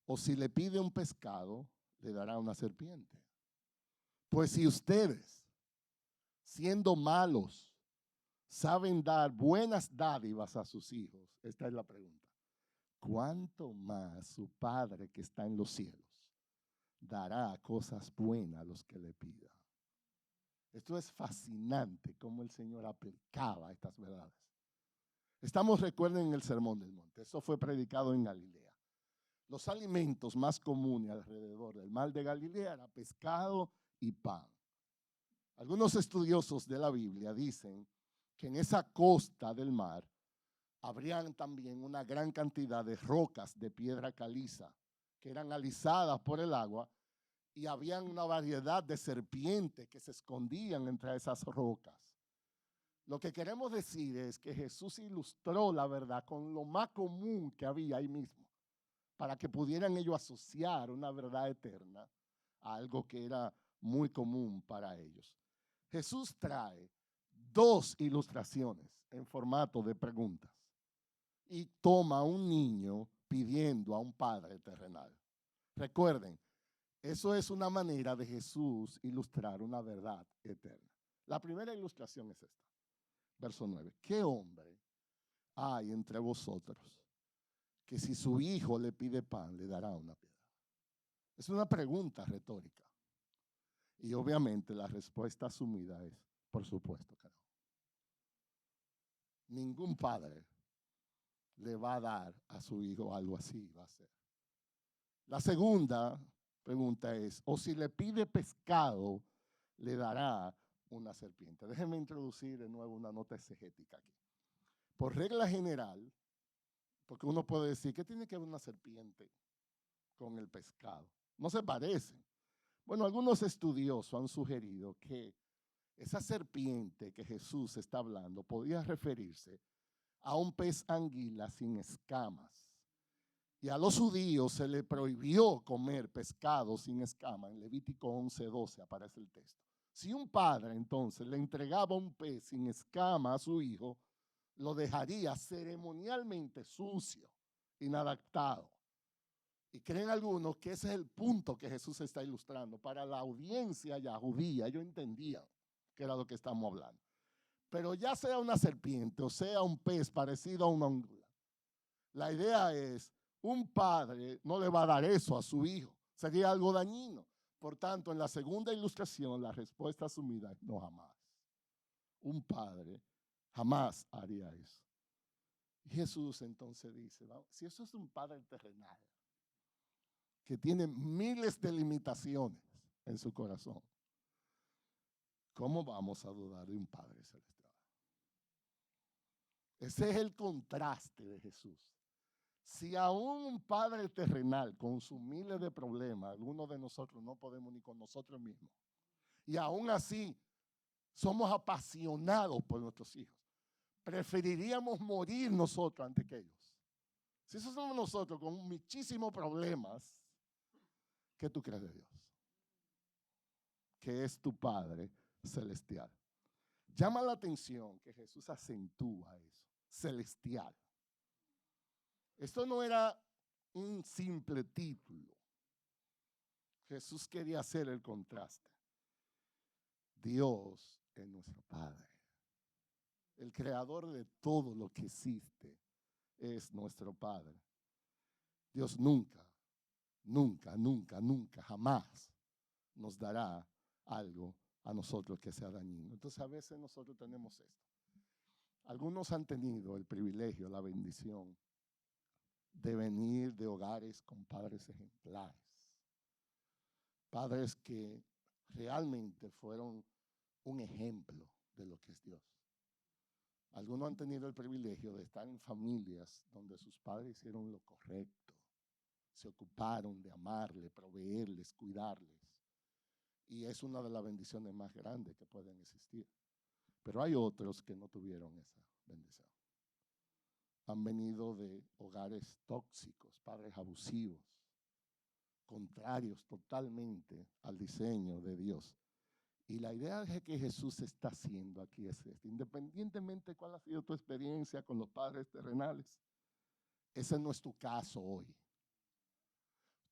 O si le pide un pescado, le dará una serpiente. Pues si ustedes, siendo malos, saben dar buenas dádivas a sus hijos, esta es la pregunta, ¿cuánto más su Padre que está en los cielos dará cosas buenas a los que le pidan? Esto es fascinante cómo el Señor aplicaba estas verdades. Estamos, recuerden, en el Sermón del Monte. Eso fue predicado en Galilea. Los alimentos más comunes alrededor del mar de Galilea eran pescado y pan. Algunos estudiosos de la Biblia dicen que en esa costa del mar habrían también una gran cantidad de rocas de piedra caliza que eran alisadas por el agua y habían una variedad de serpientes que se escondían entre esas rocas. Lo que queremos decir es que Jesús ilustró la verdad con lo más común que había ahí mismo, para que pudieran ellos asociar una verdad eterna a algo que era muy común para ellos. Jesús trae 2 ilustraciones en formato de preguntas y toma a un niño pidiendo a un padre terrenal. Recuerden, eso es una manera de Jesús ilustrar una verdad eterna. La primera ilustración es esta, verso 9. ¿Qué hombre hay entre vosotros que si su hijo le pide pan, le dará una piedra? Es una pregunta retórica. Y obviamente la respuesta asumida es, por supuesto que no. Ningún padre le va a dar a su hijo algo así, va a ser. La segunda pregunta es, o si le pide pescado, le dará una serpiente. Déjenme introducir de nuevo una nota exegética aquí. Por regla general, porque uno puede decir, ¿qué tiene que ver una serpiente con el pescado? No se parecen. Bueno, algunos estudiosos han sugerido que esa serpiente que Jesús está hablando podía referirse a un pez anguila sin escamas. Y a los judíos se les prohibió comer pescado sin escamas. En Levítico 11:12 aparece el texto. Si un padre entonces le entregaba un pez sin escama a su hijo, lo dejaría ceremonialmente sucio, inadaptado. Y creen algunos que ese es el punto que Jesús está ilustrando. Para la audiencia ya judía, ellos entendían que era lo que estamos hablando. Pero ya sea una serpiente o sea un pez parecido a una anguila, la idea es, un padre no le va a dar eso a su hijo. Sería algo dañino. Por tanto, en la segunda ilustración, la respuesta asumida es no, jamás. Un padre jamás haría eso. Y Jesús entonces dice, si eso es un padre terrenal, que tiene miles de limitaciones en su corazón, ¿cómo vamos a dudar de un Padre celestial? Ese es el contraste de Jesús. Si aún un Padre terrenal con sus miles de problemas, algunos de nosotros no podemos ni con nosotros mismos, y aún así somos apasionados por nuestros hijos, preferiríamos morir nosotros antes que ellos. Si esos somos nosotros con muchísimos problemas, ¿qué tú crees de Dios? Que es tu Padre celestial. Llama la atención que Jesús acentúa eso, celestial. Esto no era un simple título. Jesús quería hacer el contraste. Dios es nuestro Padre. El creador de todo lo que existe es nuestro Padre. Dios nunca, nunca, nunca, nunca, jamás nos dará algo a nosotros que sea dañino. Entonces a veces nosotros tenemos esto. Algunos han tenido el privilegio, la bendición de venir de hogares con padres ejemplares. Padres que realmente fueron un ejemplo de lo que es Dios. Algunos han tenido el privilegio de estar en familias donde sus padres hicieron lo correcto. Se ocuparon de amarles, proveerles, cuidarles. Y es una de las bendiciones más grandes que pueden existir. Pero hay otros que no tuvieron esa bendición. Han venido de hogares tóxicos, padres abusivos, contrarios totalmente al diseño de Dios. Y la idea que Jesús está haciendo aquí es esta. Independientemente de cuál ha sido tu experiencia con los padres terrenales, ese no es tu caso hoy.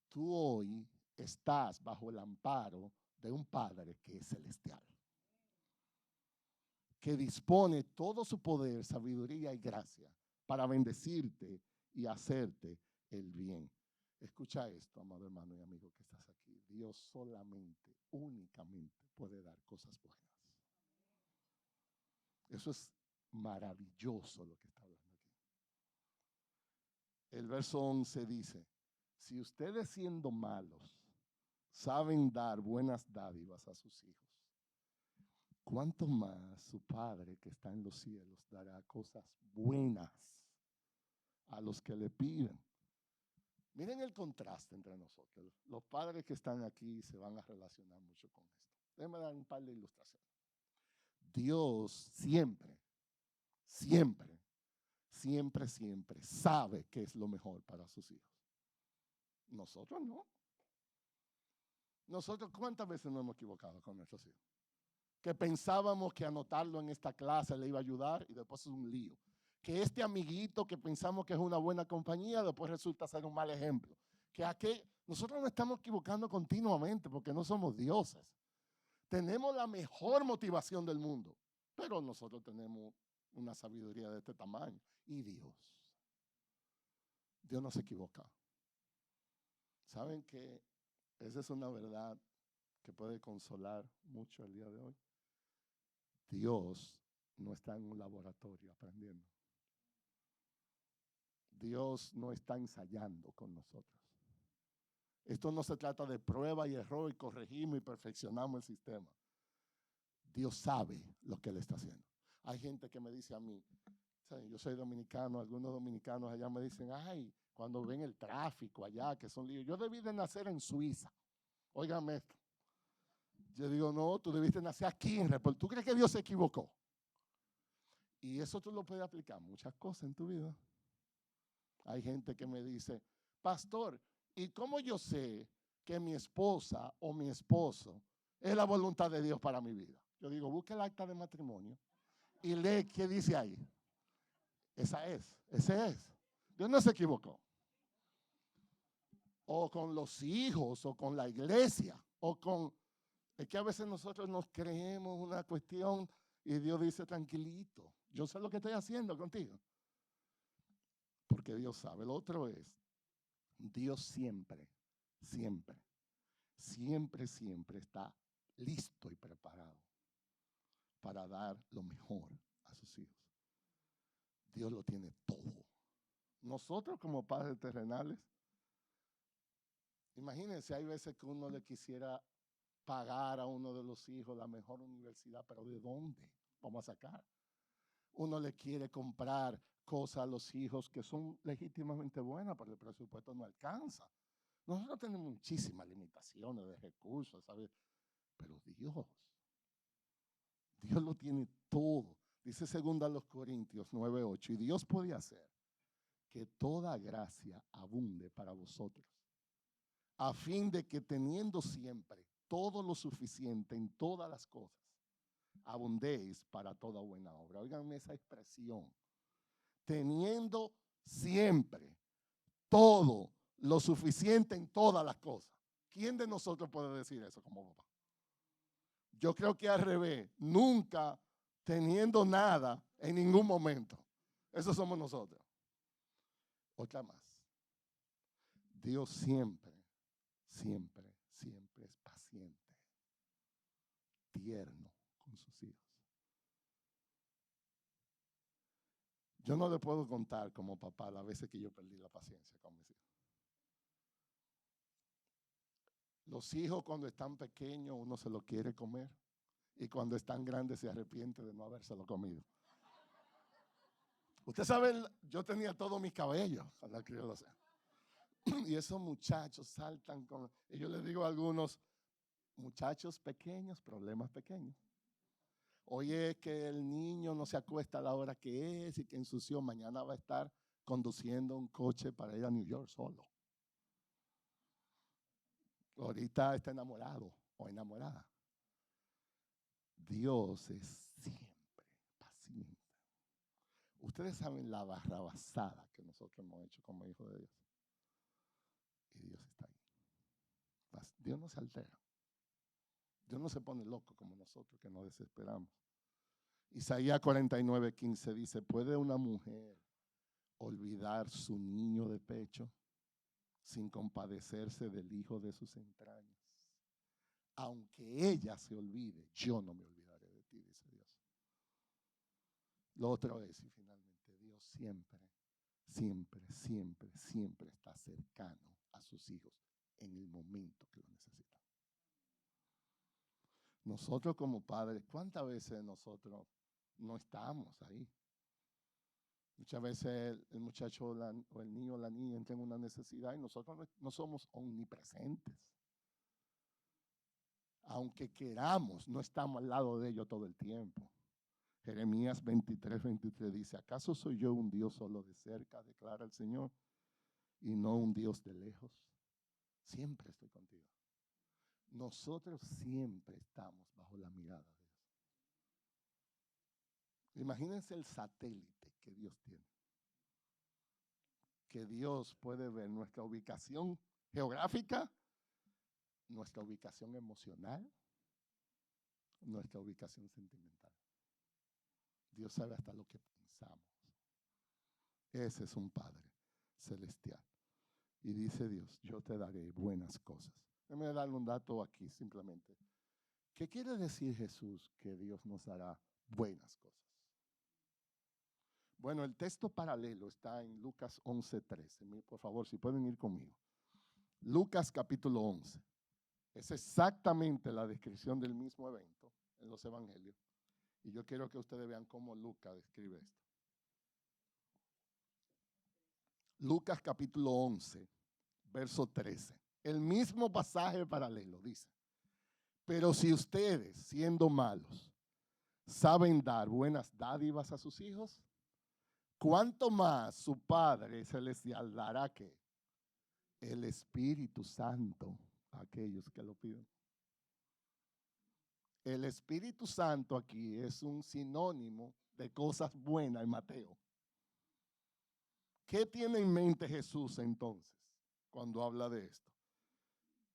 Tú hoy estás bajo el amparo de un Padre que es celestial, que dispone todo su poder, sabiduría y gracia para bendecirte y hacerte el bien. Escucha esto, amado hermano y amigo que estás aquí. Dios solamente, únicamente puede dar cosas buenas. Eso es maravilloso lo que está hablando aquí. El verso 11 dice, si ustedes siendo malos saben dar buenas dádivas a sus hijos, ¿cuánto más su Padre que está en los cielos dará cosas buenas a los que le piden? Miren el contraste entre nosotros. Los padres que están aquí se van a relacionar mucho con esto. Déjenme dar un par de ilustraciones. Dios siempre, siempre, siempre, siempre sabe qué es lo mejor para sus hijos. Nosotros no. Nosotros, ¿cuántas veces nos hemos equivocado con nuestros hijos? Que pensábamos que anotarlo en esta clase le iba a ayudar y después es un lío. Que este amiguito que pensamos que es una buena compañía, después resulta ser un mal ejemplo. Nosotros nos estamos equivocando continuamente porque no somos dioses. Tenemos la mejor motivación del mundo, pero nosotros tenemos una sabiduría de este tamaño. Y Dios no se equivoca. ¿Saben que esa es una verdad que puede consolar mucho el día de hoy? Dios no está en un laboratorio aprendiendo. Dios no está ensayando con nosotros. Esto no se trata de prueba y error y corregimos y perfeccionamos el sistema. Dios sabe lo que Él está haciendo. Hay gente que me dice a mí, yo soy dominicano, algunos dominicanos allá me dicen, ay, cuando ven el tráfico allá, que son líos, yo debí de nacer en Suiza. Óigame esto. Yo digo, no, tú debiste nacer aquí en República. ¿Tú crees que Dios se equivocó? Y eso tú lo puedes aplicar a muchas cosas en tu vida. Hay gente que me dice, pastor, ¿y cómo yo sé que mi esposa o mi esposo es la voluntad de Dios para mi vida? Yo digo, busca el acta de matrimonio y lee qué dice ahí. Ese es. Dios no se equivocó. O con los hijos, o con la iglesia, o con... Es que a veces nosotros nos creemos una cuestión y Dios dice, tranquilito, yo sé lo que estoy haciendo contigo. Porque Dios sabe. Lo otro es, Dios siempre, siempre, siempre, siempre está listo y preparado para dar lo mejor a sus hijos. Dios lo tiene todo. Nosotros como padres terrenales, imagínense, hay veces que uno le quisiera pagar a uno de los hijos la mejor universidad, pero ¿de dónde vamos a sacar? Uno le quiere comprar cosas a los hijos que son legítimamente buenas, pero el presupuesto no alcanza. Nosotros tenemos muchísimas limitaciones de recursos, ¿sabes? Pero Dios lo tiene todo. Dice 2 Corintios 9:8, y Dios puede hacer que toda gracia abunde para vosotros, a fin de que teniendo siempre todo lo suficiente en todas las cosas, abundéis para toda buena obra. Óiganme esa expresión. Teniendo siempre todo lo suficiente en todas las cosas. ¿Quién de nosotros puede decir eso como papá? Yo creo que al revés, nunca teniendo nada en ningún momento. Eso somos nosotros. Otra más. Dios siempre, siempre, siempre es paciente, tierno con sus hijos. Yo no le puedo contar como papá las veces que yo perdí la paciencia con mis hijos. Los hijos cuando están pequeños uno se lo quiere comer y cuando están grandes se arrepiente de no habérselo comido. Usted sabe, yo tenía todos mis cabellos cuando crió los hijos. Y esos muchachos saltan con... Y yo les digo a algunos, muchachos pequeños, problemas pequeños. Hoy es que el niño no se acuesta a la hora que es y que ensució, mañana va a estar conduciendo un coche para ir a New York solo. Ahorita está enamorado o enamorada. Dios es siempre paciente. Ustedes saben la barrabasada que nosotros hemos hecho como hijos de Dios. Y Dios está ahí. Dios no se altera. Dios no se pone loco como nosotros que nos desesperamos. Isaías 49:15 dice, ¿puede una mujer olvidar su niño de pecho sin compadecerse del hijo de sus entrañas? Aunque ella se olvide, yo no me olvidaré de ti, dice Dios. Lo otro es, y finalmente, Dios siempre, siempre, siempre, siempre está cercano a sus hijos en el momento que lo necesitan. Nosotros como padres, ¿cuántas veces nosotros no estamos ahí? Muchas veces el muchacho o el niño o la niña entran en una necesidad y nosotros no somos omnipresentes. Aunque queramos, no estamos al lado de ellos todo el tiempo. Jeremías 23:23 dice, ¿acaso soy yo un Dios solo de cerca, declara el Señor, y no un Dios de lejos? Siempre estoy contigo. Nosotros siempre estamos bajo la mirada de Dios. Imagínense el satélite que Dios tiene. Que Dios puede ver nuestra ubicación geográfica, nuestra ubicación emocional, nuestra ubicación sentimental. Dios sabe hasta lo que pensamos. Ese es un Padre celestial. Y dice Dios, yo te daré buenas cosas. Déjame darle un dato aquí simplemente. ¿Qué quiere decir Jesús que Dios nos dará buenas cosas? Bueno, el texto paralelo está en Lucas 11:13. Por favor, si pueden ir conmigo. Lucas capítulo 11. Es exactamente la descripción del mismo evento en los evangelios. Y yo quiero que ustedes vean cómo Lucas describe esto. Lucas capítulo 11, verso 13. El mismo pasaje paralelo dice: pero si ustedes, siendo malos, saben dar buenas dádivas a sus hijos, ¿cuánto más su Padre Celestial dará que el Espíritu Santo a aquellos que lo piden? El Espíritu Santo aquí es un sinónimo de cosas buenas en Mateo. ¿Qué tiene en mente Jesús entonces cuando habla de esto?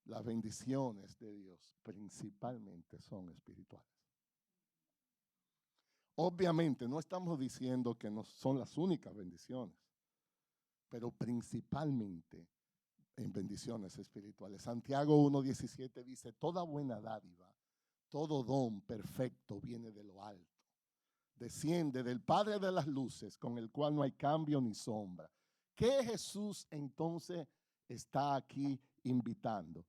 Las bendiciones de Dios principalmente son espirituales. Obviamente no estamos diciendo que no son las únicas bendiciones, pero principalmente en bendiciones espirituales. Santiago 1:17 dice: toda buena dádiva, todo don perfecto viene de lo alto, desciende del Padre de las luces, con el cual no hay cambio ni sombra. ¿Qué Jesús entonces está aquí invitando?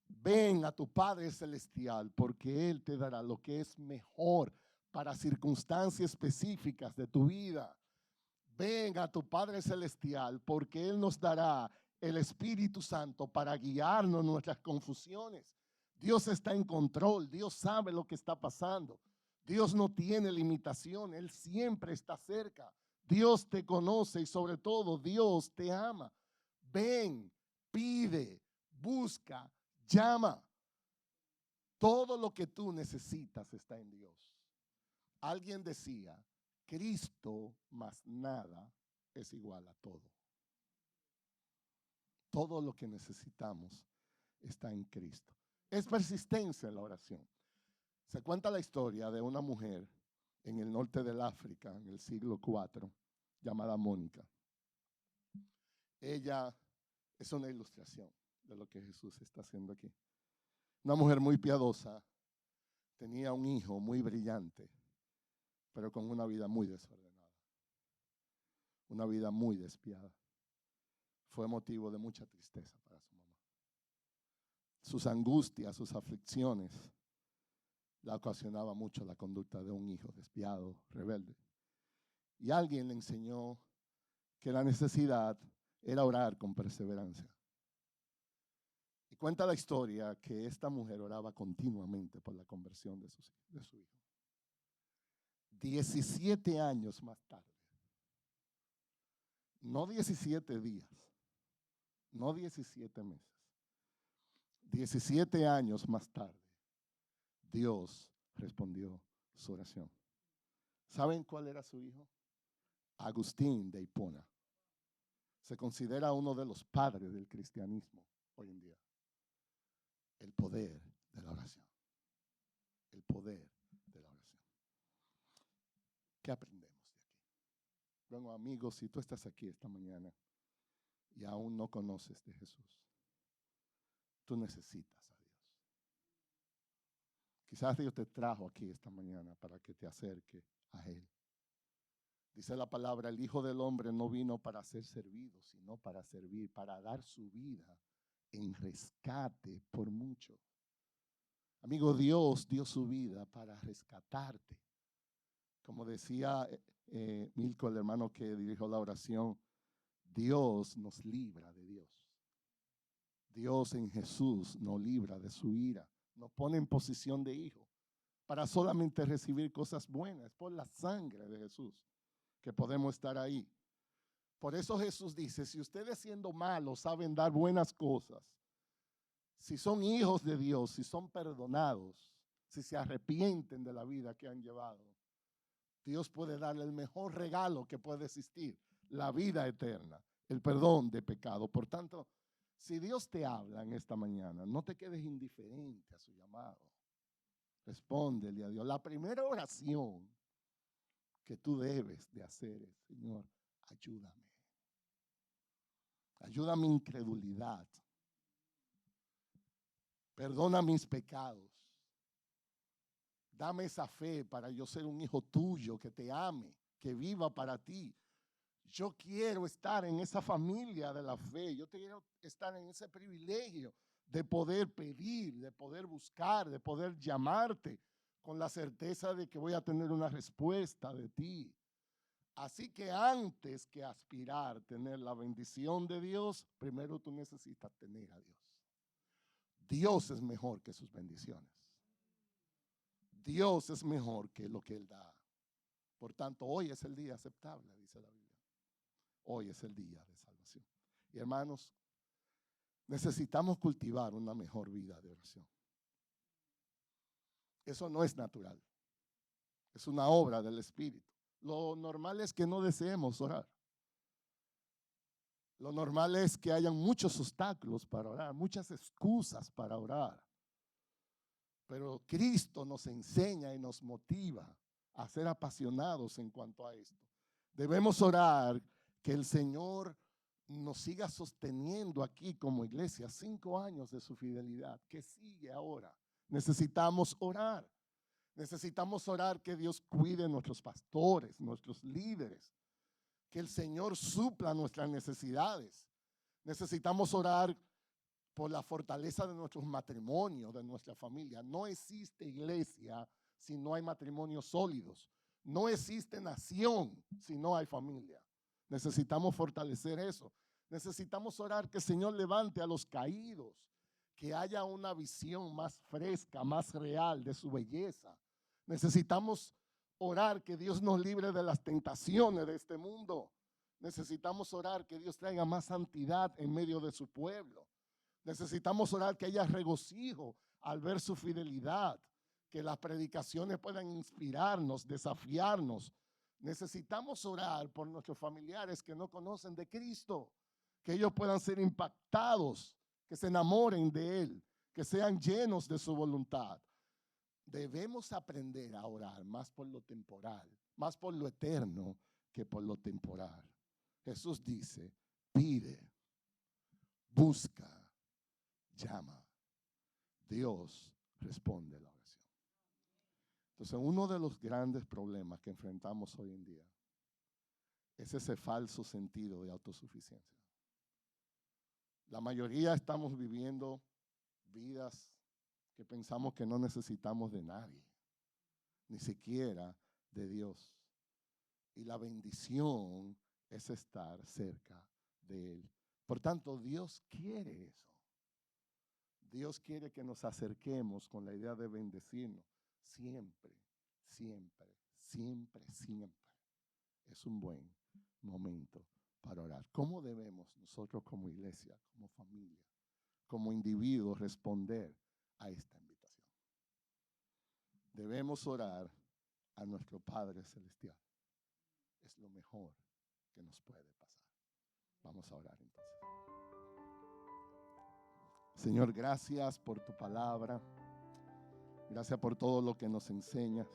Ven a tu Padre Celestial, porque Él te dará lo que es mejor para circunstancias específicas de tu vida. Ven a tu Padre Celestial, porque Él nos dará el Espíritu Santo para guiarnos en nuestras confusiones. Dios está en control, Dios sabe lo que está pasando. Dios no tiene limitación, Él siempre está cerca. Dios te conoce y sobre todo Dios te ama. Ven, pide, busca, llama. Todo lo que tú necesitas está en Dios. Alguien decía: Cristo más nada es igual a todo. Todo lo que necesitamos está en Cristo. Es persistencia en la oración. Se cuenta la historia de una mujer en el norte del África, en el siglo IV, llamada Mónica. Ella es una ilustración de lo que Jesús está haciendo aquí. Una mujer muy piadosa, tenía un hijo muy brillante, pero con una vida muy desordenada, una vida muy despiadada. Fue motivo de mucha tristeza para su mamá. Sus angustias, sus aflicciones, la ocasionaba mucho la conducta de un hijo despiadado, rebelde. Y alguien le enseñó que la necesidad era orar con perseverancia. Y cuenta la historia que esta mujer oraba continuamente por la conversión de su hijo. 17 años más tarde, no 17 días, no 17 meses, 17 años más tarde, Dios respondió su oración. ¿Saben cuál era su hijo? Agustín de Hipona. Se considera uno de los padres del cristianismo hoy en día. El poder de la oración. El poder de la oración. ¿Qué aprendemos de aquí? Bueno, amigos, si tú estás aquí esta mañana y aún no conoces de Jesús, tú necesitas a Dios. Quizás Dios te trajo aquí esta mañana para que te acerque a Él. Dice la palabra: el Hijo del Hombre no vino para ser servido, sino para servir, para dar su vida en rescate por mucho. Amigo, Dios dio su vida para rescatarte. Como decía Milko, el hermano que dirigió la oración, Dios nos libra de Dios. Dios en Jesús nos libra de su ira, nos pone en posición de hijo para solamente recibir cosas buenas. Por la sangre de Jesús que podemos estar ahí. Por eso Jesús dice: si ustedes siendo malos saben dar buenas cosas, si son hijos de Dios, si son perdonados, si se arrepienten de la vida que han llevado, Dios puede darle el mejor regalo que puede existir: la vida eterna, el perdón de pecado. Por tanto, si Dios te habla en esta mañana, no te quedes indiferente a su llamado. Respóndele a Dios. La primera oración que tú debes de hacer es: Señor, ayúdame. Ayuda mi incredulidad. Perdona mis pecados. Dame esa fe para yo ser un hijo tuyo que te ame, que viva para ti. Yo quiero estar en esa familia de la fe. Yo quiero estar en ese privilegio de poder pedir, de poder buscar, de poder llamarte con la certeza de que voy a tener una respuesta de ti. Así que antes que aspirar a tener la bendición de Dios, primero tú necesitas tener a Dios. Dios es mejor que sus bendiciones. Dios es mejor que lo que Él da. Por tanto, hoy es el día aceptable, dice la Biblia. Hoy es el día de salvación. Y hermanos, necesitamos cultivar una mejor vida de oración. Eso no es natural. Es una obra del Espíritu. Lo normal es que no deseemos orar. Lo normal es que hayan muchos obstáculos para orar, muchas excusas para orar. Pero Cristo nos enseña y nos motiva a ser apasionados en cuanto a esto. Debemos orar que el Señor nos siga sosteniendo aquí como iglesia. 5 años de su fidelidad. ¿Qué sigue ahora? Necesitamos orar. Necesitamos orar que Dios cuide nuestros pastores, nuestros líderes. Que el Señor supla nuestras necesidades. Necesitamos orar por la fortaleza de nuestros matrimonios, de nuestra familia. No existe iglesia si no hay matrimonios sólidos. No existe nación si no hay familia. Necesitamos fortalecer eso. Necesitamos orar que el Señor levante a los caídos, que haya una visión más fresca, más real de su belleza. Necesitamos orar que Dios nos libre de las tentaciones de este mundo. Necesitamos orar que Dios traiga más santidad en medio de su pueblo. Necesitamos orar que haya regocijo al ver su fidelidad, que las predicaciones puedan inspirarnos, desafiarnos. Necesitamos orar por nuestros familiares que no conocen de Cristo, que ellos puedan ser impactados, que se enamoren de Él, que sean llenos de su voluntad. Debemos aprender a orar más por lo temporal, más por lo eterno que por lo temporal. Jesús dice, pide, busca, llama. Dios responde la oración. Entonces, uno de los grandes problemas que enfrentamos hoy en día es ese falso sentido de autosuficiencia. La mayoría estamos viviendo vidas que pensamos que no necesitamos de nadie, ni siquiera de Dios. Y la bendición es estar cerca de Él. Por tanto, Dios quiere eso. Dios quiere que nos acerquemos con la idea de bendecirnos. Siempre, siempre, siempre, siempre. Es un buen momento para orar. ¿Cómo debemos nosotros como iglesia, como familia, como individuos responder a esta invitación? Debemos orar a nuestro Padre Celestial. Es lo mejor que nos puede pasar. Vamos a orar entonces. Señor, gracias por tu palabra. Gracias por todo lo que nos enseñas.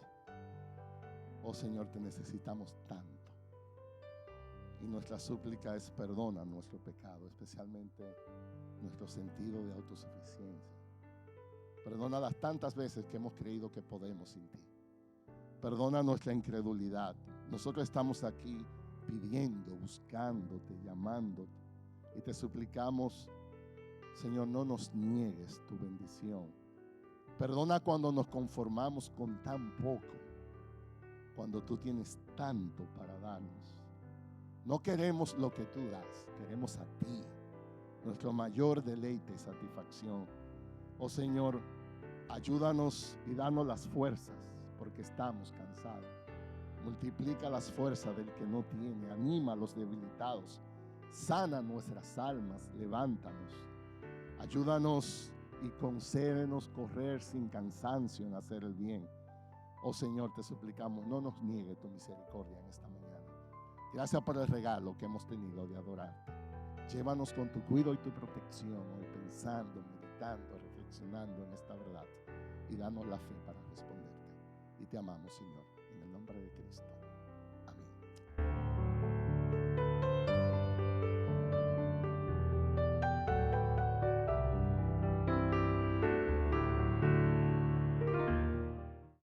Oh Señor, te necesitamos tanto. Y nuestra súplica es perdona nuestro pecado, especialmente nuestro sentido de autosuficiencia. Perdona las tantas veces que hemos creído que podemos sin ti. Perdona nuestra incredulidad. Nosotros estamos aquí pidiendo, buscándote, llamándote. Y te suplicamos, Señor, no nos niegues tu bendición. Perdona cuando nos conformamos con tan poco, cuando tú tienes tanto para darnos. No queremos lo que tú das, queremos a ti, nuestro mayor deleite y satisfacción. Oh Señor, ayúdanos y danos las fuerzas, porque estamos cansados. Multiplica las fuerzas del que no tiene, anima a los debilitados, sana nuestras almas, levántanos. Ayúdanos y concédenos correr sin cansancio en hacer el bien. Oh Señor, te suplicamos, no nos niegue tu misericordia en esta mañana. Gracias por el regalo que hemos tenido de adorarte. Llévanos con tu cuidado y tu protección, hoy pensando, meditando, reflexionando en esta verdad. Y danos la fe para responderte. Y te amamos, Señor, en el nombre de Cristo.